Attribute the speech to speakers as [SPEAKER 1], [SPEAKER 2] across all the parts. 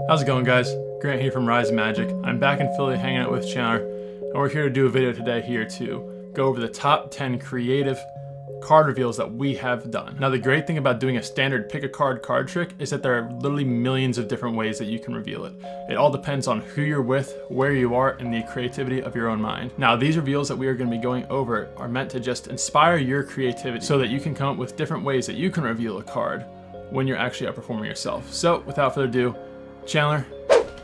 [SPEAKER 1] How's it going, guys? Grant here from Rise of Magic. I'm back in Philly hanging out with Chandler, and we're here to do a video today here to go over the top 10 creative card reveals that we have done. Now, the great thing about doing a standard pick a card trick is that there are literally millions of different ways that you can reveal it. It all depends on who you're with, where you are, and the creativity of your own mind. Now, these reveals that we are going to be going over are meant to just inspire your creativity so that you can come up with different ways that you can reveal a card when you're actually outperforming yourself. So, without further ado, Chandler.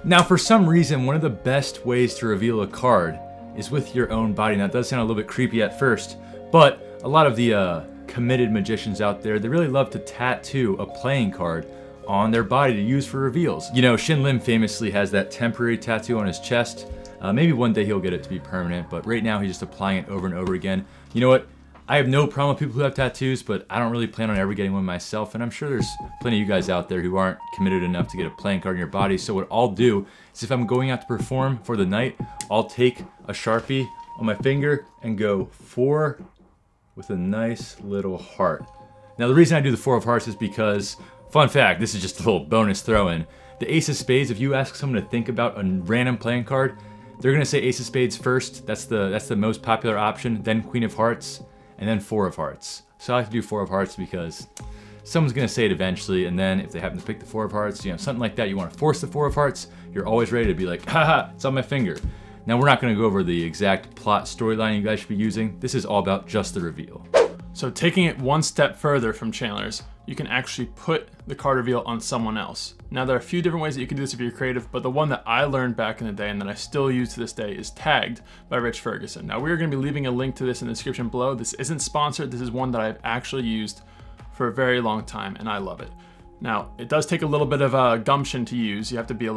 [SPEAKER 2] Now, for some reason, one of the best ways to reveal a card is with your own body. Now, that does sound a little bit creepy at first, but a lot of the committed magicians out there, they really love to tattoo a playing card on their body to use for reveals. You know, Shin Lim famously has that temporary tattoo on his chest. Maybe one day he'll get it to be permanent, but right now he's just applying it over and over again. You know what? I have no problem with people who have tattoos, but I don't really plan on ever getting one myself, and I'm sure there's plenty of you guys out there who aren't committed enough to get a playing card in your body. So what I'll do is, if I'm going out to perform for the night, I'll take a Sharpie on my finger and go 4 with a nice little heart. Now, the reason I do the 4 of hearts is because, fun fact, this is just a little bonus throw-in. The Ace of Spades, if you ask someone to think about a random playing card, they're gonna say Ace of Spades first. That's the most popular option, then Queen of Hearts, and then 4 of Hearts. So I like to do 4 of Hearts because someone's gonna say it eventually, and then if they happen to pick the 4 of Hearts, you know, something like that, you wanna force the 4 of Hearts, you're always ready to be like, haha, it's on my finger. Now, we're not gonna go over the exact plot storyline you guys should be using. This is all about just the reveal.
[SPEAKER 1] So taking it one step further from Chandler's, you can actually put the card reveal on someone else. Now, there are a few different ways that you can do this if you're creative, but the one that I learned back in the day and that I still use to this day is Tagged by Rich Ferguson. Now, we're gonna be leaving a link to this in the description below. This isn't sponsored. This is one that I've actually used for a very long time, and I love it. Now, it does take a little bit of gumption to use. You have to be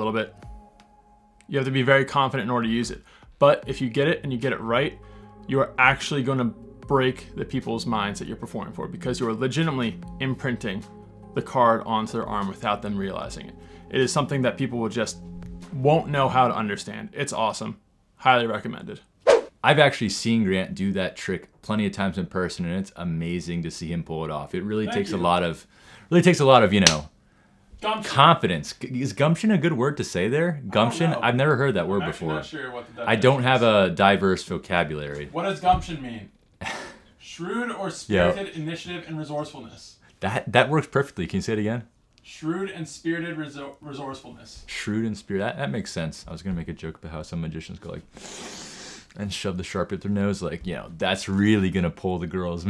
[SPEAKER 1] very confident in order to use it. But if you get it and you get it right, you are actually gonna break the people's minds that you're performing for, because you are legitimately imprinting the card onto their arm without them realizing it. It is something that people won't know how to understand. It's awesome. Highly recommended.
[SPEAKER 2] I've actually seen Grant do that trick plenty of times in person, and it's amazing to see him pull it off. It really takes a lot of, you know,
[SPEAKER 1] Gumption.
[SPEAKER 2] Confidence. Is gumption a good word to say there? Gumption? I've never heard that word before.
[SPEAKER 1] Not sure what the
[SPEAKER 2] I don't have a diverse vocabulary.
[SPEAKER 1] What does gumption mean? Shrewd or spirited initiative and resourcefulness.
[SPEAKER 2] That works perfectly. Can you say it again?
[SPEAKER 1] Shrewd and spirited resourcefulness.
[SPEAKER 2] Shrewd and spirited. That makes sense. I was gonna make a joke about how some magicians go like and shove the Sharpie up their nose, like, you know, that's really gonna pull the girls.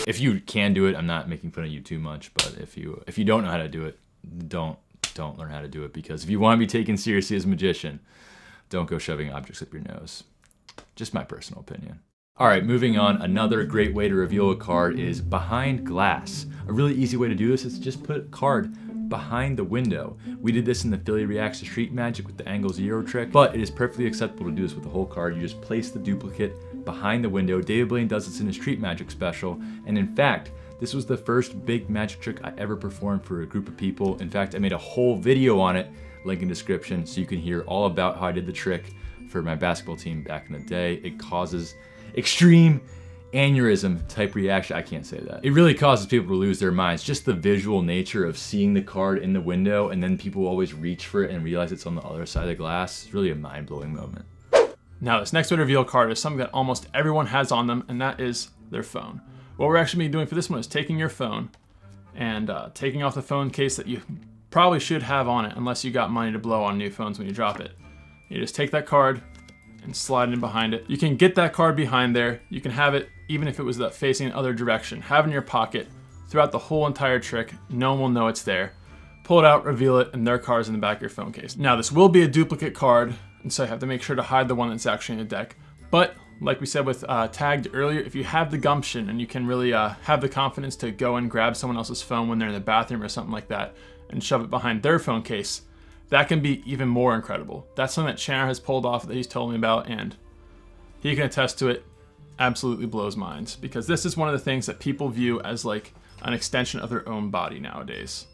[SPEAKER 2] If you can do it, I'm not making fun of you too much, but if you don't know how to do it, don't learn how to do it, because if you want to be taken seriously as a magician, don't go shoving objects up your nose. Just my personal opinion. All right, moving on. Another great way to reveal a card is behind glass. A really easy way to do this is to just put a card behind the window. We did this in the Philly Reacts to Street Magic with the Angle Zero trick, but it is perfectly acceptable to do this with the whole card. You just place the duplicate behind the window. David Blaine does this in his Street Magic special, and in fact, this was the first big magic trick I ever performed for a group of people. In fact, I made a whole video on it, link in description, so you can hear all about how I did the trick for my basketball team back in the day. It causes extreme aneurysm type reaction. I can't say that. It really causes people to lose their minds. Just the visual nature of seeing the card in the window, and then people always reach for it and realize it's on the other side of the glass. It's really a mind-blowing moment.
[SPEAKER 1] Now, this next way to reveal a card is something that almost everyone has on them, and that is their phone. What we're actually doing for this one is taking your phone and taking off the phone case that you probably should have on it, unless you got money to blow on new phones when you drop it. You just take that card and slide it in behind it. You can get that card behind there. You can have it, even if it was facing the other direction, have it in your pocket throughout the whole entire trick. No one will know it's there. Pull it out, reveal it, and their card's in the back of your phone case. Now, this will be a duplicate card, and so you have to make sure to hide the one that's actually in the deck. But like we said with Tagged earlier, if you have the gumption and you can really have the confidence to go and grab someone else's phone when they're in the bathroom or something like that and shove it behind their phone case, that can be even more incredible. That's something that Chandler has pulled off that he's told me about, and he can attest to it. Absolutely blows minds, because this is one of the things that people view as like an extension of their own body nowadays.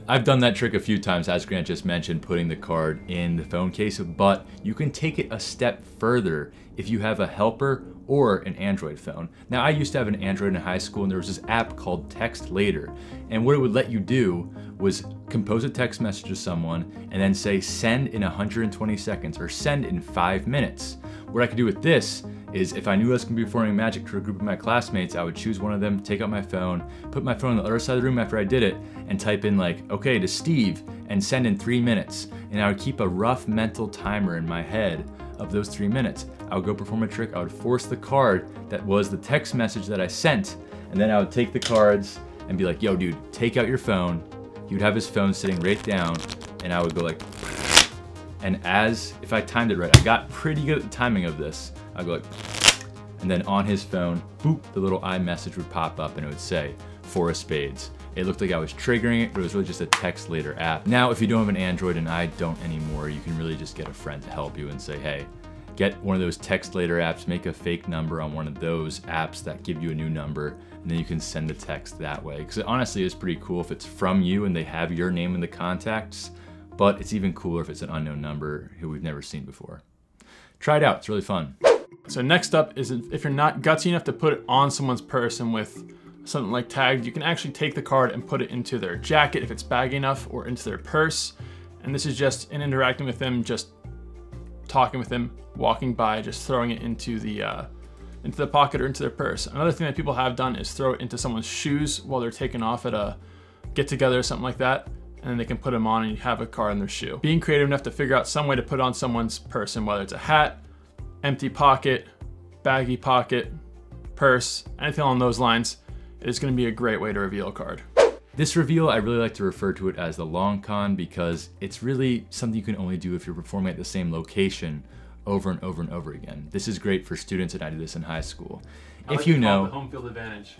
[SPEAKER 2] I've done that trick a few times, as Grant just mentioned, putting the card in the phone case, but you can take it a step further if you have a helper or an Android phone. Now, I used to have an Android in high school, and there was this app called Text Later, and what it would let you do was compose a text message to someone and then say send in 120 seconds or send in 5 minutes. What I could do with this is if I knew I was going to be performing magic to a group of my classmates, I would choose one of them, take out my phone, put my phone on the other side of the room after I did it, and type in like, okay, to Steve, and send in 3 minutes. And I would keep a rough mental timer in my head of those 3 minutes. I would go perform a trick, I would force the card that was the text message that I sent, and then I would take the cards and be like, yo dude, take out your phone. He would have his phone sitting right down, and I would go like, and if I timed it right, I got pretty good at the timing of this. I'd go like, and then on his phone, boop, the little iMessage would pop up and it would say, 4 of spades. It looked like I was triggering it, but it was really just a Text Later app. Now, if you don't have an Android, and I don't anymore, you can really just get a friend to help you and say, hey, get one of those Text Later apps, make a fake number on one of those apps that give you a new number, and then you can send a text that way. Because honestly, it's pretty cool if it's from you and they have your name in the contacts, but it's even cooler if it's an unknown number who we've never seen before. Try it out, it's really fun.
[SPEAKER 1] So next up is if you're not gutsy enough to put it on someone's person with something like tagged, you can actually take the card and put it into their jacket if it's baggy enough, or into their purse. And this is just in interacting with them, just talking with them, walking by, just throwing it into the pocket or into their purse. Another thing that people have done is throw it into someone's shoes while they're taking off at a get together or something like that, and then they can put them on and you have a card in their shoe. Being creative enough to figure out some way to put on someone's person, whether it's a hat, empty pocket, baggy pocket, purse, anything along those lines, is going to be a great way to reveal a card.
[SPEAKER 2] This reveal, I really like to refer to it as the long con because it's really something you can only do if you're performing at the same location over and over and over again. This is great for students, and I did this in high school. If you know,
[SPEAKER 1] the home field advantage.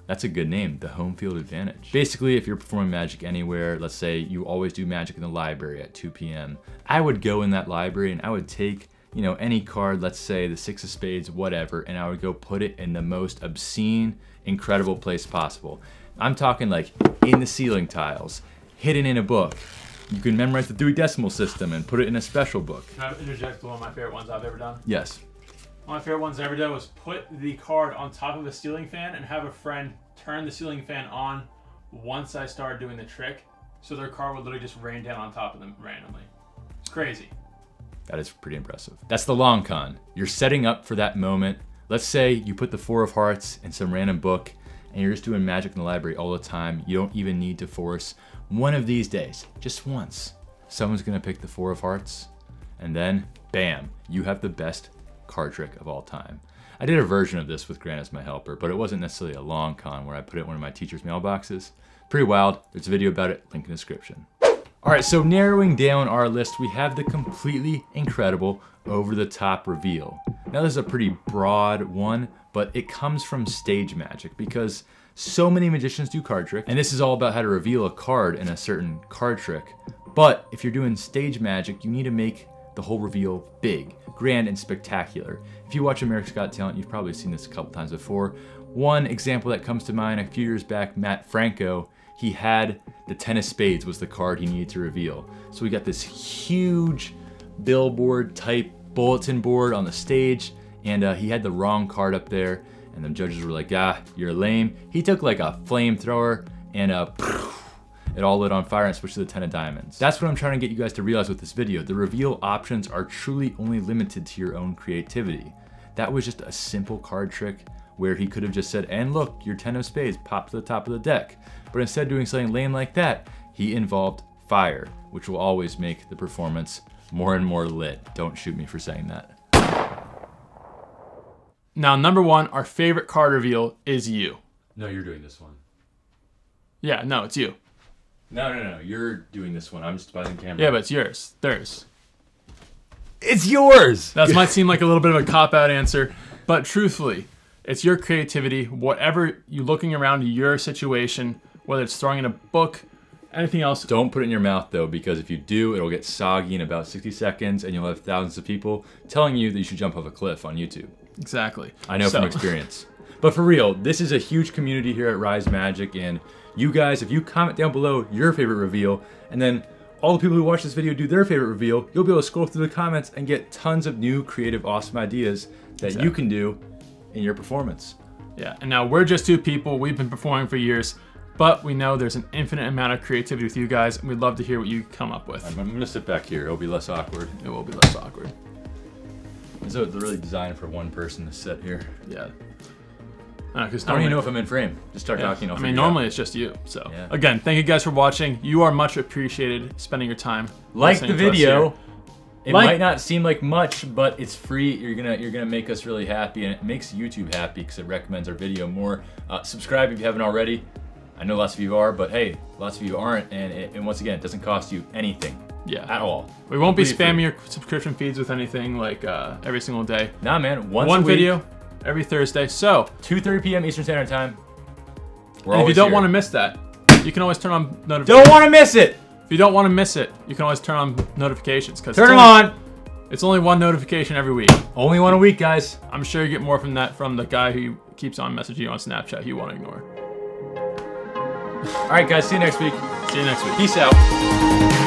[SPEAKER 2] That's a good name, the home field advantage. Basically, if you're performing magic anywhere, let's say you always do magic in the library at 2 p.m. I would go in that library and I would take, you know, any card, let's say the 6 of spades, whatever, and I would go put it in the most obscene, incredible place possible. I'm talking like in the ceiling tiles, hidden in a book. You can memorize the Dewey Decimal System and put it in a special book.
[SPEAKER 1] Can I interject one of my favorite ones I've ever done?
[SPEAKER 2] Yes.
[SPEAKER 1] One of my favorite ones I ever did was put the card on top of the ceiling fan and have a friend turn the ceiling fan on once I started doing the trick, so their card would literally just rain down on top of them randomly. It's crazy.
[SPEAKER 2] That is pretty impressive. That's the long con. You're setting up for that moment. Let's say you put the 4 of hearts in some random book and you're just doing magic in the library all the time. You don't even need to force. One of these days, just once, someone's gonna pick the 4 of hearts, and then bam, you have the best card trick of all time. I did a version of this with Grant as my helper, but it wasn't necessarily a long con where I put it in one of my teacher's mailboxes. Pretty wild. There's a video about it, link in the description. All right, so narrowing down our list, we have the completely incredible over-the-top reveal. Now this is a pretty broad one, but it comes from stage magic because so many magicians do card tricks, and this is all about how to reveal a card in a certain card trick. But if you're doing stage magic, you need to make the whole reveal big, grand, and spectacular. If you watch America's Got Talent, you've probably seen this a couple times before. One example that comes to mind, a few years back, Matt Franco, he had the 10 of spades was the card he needed to reveal. So we got this huge billboard type bulletin board on the stage, and he had the wrong card up there, and the judges were like, ah, you're lame. He took like a flamethrower and it all lit on fire and switched to the 10 of diamonds. That's what I'm trying to get you guys to realize with this video. The reveal options are truly only limited to your own creativity. That was just a simple card trick where he could have just said, and look, your 10 of spades popped to the top of the deck. But instead of doing something lame like that, he involved fire, which will always make the performance more and more lit. Don't shoot me for saying that.
[SPEAKER 1] Now, number 1, our favorite card reveal is you.
[SPEAKER 2] No, you're doing this one.
[SPEAKER 1] Yeah, no, it's you.
[SPEAKER 2] No, you're doing this one. I'm just by the camera.
[SPEAKER 1] Yeah, but it's yours. Theirs.
[SPEAKER 2] It's yours!
[SPEAKER 1] That might seem like a little bit of a cop-out answer, but truthfully, it's your creativity, whatever you're looking around your situation, whether it's throwing in a book, anything else.
[SPEAKER 2] Don't put it in your mouth though, because if you do, it'll get soggy in about 60 seconds and you'll have thousands of people telling you that you should jump off a cliff on YouTube.
[SPEAKER 1] Exactly.
[SPEAKER 2] I know from experience. But for real, this is a huge community here at Rise Magic, and you guys, if you comment down below your favorite reveal, and then all the people who watch this video do their favorite reveal, you'll be able to scroll through the comments and get tons of new, creative, awesome ideas that you can do in your performance.
[SPEAKER 1] Yeah, and now we're just two people. We've been performing for years, but we know there's an infinite amount of creativity with you guys, and we'd love to hear what you come up with.
[SPEAKER 2] I'm gonna sit back here. It'll be less awkward.
[SPEAKER 1] It will be less awkward.
[SPEAKER 2] So it's really designed for one person to sit here.
[SPEAKER 1] Yeah.
[SPEAKER 2] I don't even know if I'm in frame. Just start talking.
[SPEAKER 1] I mean, normally it's just you. So again, thank you guys for watching. You are much appreciated spending your time.
[SPEAKER 2] Like the video. It might not seem like much, but it's free. You're gonna make us really happy, and it makes YouTube happy because it recommends our video more. Subscribe if you haven't already. I know lots of you are, but hey, lots of you aren't. And once again, it doesn't cost you anything. Yeah. At all.
[SPEAKER 1] We won't be spamming your subscription feeds with anything like every single day.
[SPEAKER 2] Nah, man.
[SPEAKER 1] One video every Thursday. So
[SPEAKER 2] 2:30 p.m. Eastern Standard Time.
[SPEAKER 1] And if you don't want to miss that, you can always turn on notifications.
[SPEAKER 2] Don't want to miss it.
[SPEAKER 1] If you don't want to miss it, you can always turn on notifications.
[SPEAKER 2] Turn them on.
[SPEAKER 1] It's only one notification every week.
[SPEAKER 2] Only one a week, guys.
[SPEAKER 1] I'm sure you get more from that from the guy who keeps on messaging you on Snapchat you want to ignore.
[SPEAKER 2] All right, guys. See you next week.
[SPEAKER 1] See you next week.
[SPEAKER 2] Peace out.